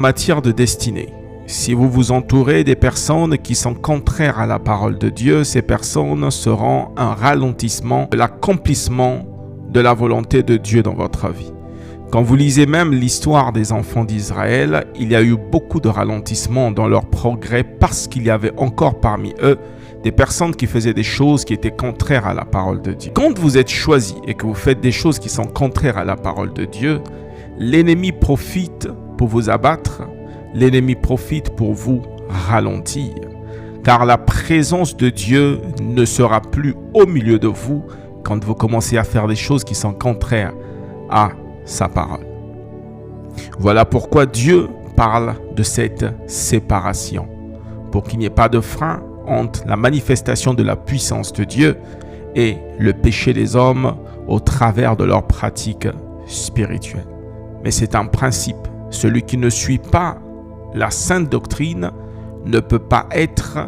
En matière de destinée, si vous vous entourez des personnes qui sont contraires à la parole de Dieu, ces personnes seront un ralentissement de l'accomplissement de la volonté de Dieu dans votre vie. Quand vous lisez même l'histoire des enfants d'Israël, il y a eu beaucoup de ralentissements dans leur progrès parce qu'il y avait encore parmi eux des personnes qui faisaient des choses qui étaient contraires à la parole de Dieu. Quand vous êtes choisi et que vous faites des choses qui sont contraires à la parole de Dieu, l'ennemi profite pour vous abattre, l'ennemi profite pour vous ralentir, car la présence de Dieu ne sera plus au milieu de vous quand vous commencez à faire des choses qui sont contraires à sa parole. Voilà pourquoi Dieu parle de cette séparation, pour qu'il n'y ait pas de frein entre la manifestation de la puissance de Dieu et le péché des hommes au travers de leurs pratiques spirituelles. Mais c'est un principe. Celui qui ne suit pas la sainte doctrine ne peut pas être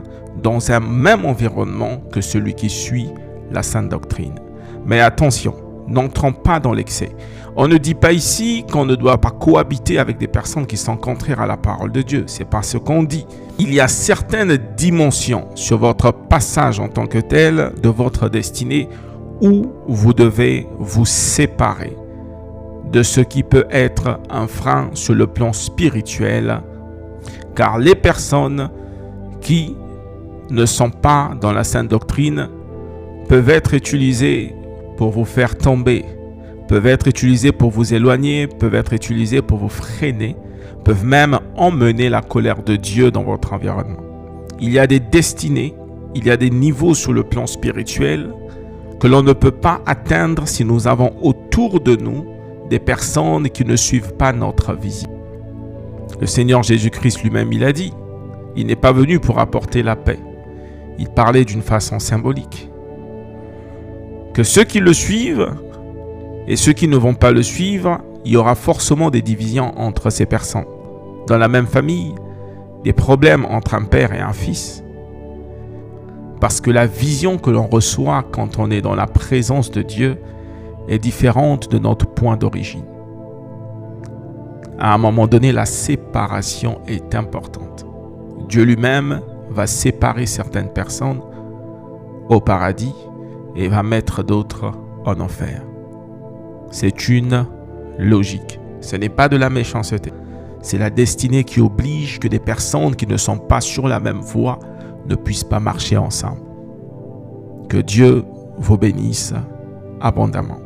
dans un même environnement que celui qui suit la sainte doctrine. Mais attention, n'entrons pas dans l'excès. On ne dit pas ici qu'on ne doit pas cohabiter avec des personnes qui sont contraires à la parole de Dieu. C'est pas ce qu'on dit. Il y a certaines dimensions sur votre passage en tant que tel de votre destinée où vous devez vous séparer de ce qui peut être un frein sur le plan spirituel, car les personnes qui ne sont pas dans la sainte doctrine peuvent être utilisées pour vous faire tomber, peuvent être utilisées pour vous éloigner, peuvent être utilisées pour vous freiner, peuvent même emmener la colère de Dieu dans votre environnement. Il y a des destinées, il y a des niveaux sur le plan spirituel que l'on ne peut pas atteindre si nous avons autour de nous des personnes qui ne suivent pas notre vision. Le Seigneur Jésus-Christ lui-même, il a dit, il n'est pas venu pour apporter la paix. Il parlait d'une façon symbolique. Que ceux qui le suivent et ceux qui ne vont pas le suivre, il y aura forcément des divisions entre ces personnes. Dans la même famille, des problèmes entre un père et un fils. Parce que la vision que l'on reçoit quand on est dans la présence de Dieu est différente de notre point d'origine. À un moment donné, la séparation est importante. Dieu lui-même va séparer certaines personnes au paradis et va mettre d'autres en enfer. C'est une logique. Ce n'est pas de la méchanceté. C'est la destinée qui oblige que des personnes qui ne sont pas sur la même voie ne puissent pas marcher ensemble. Que Dieu vous bénisse abondamment.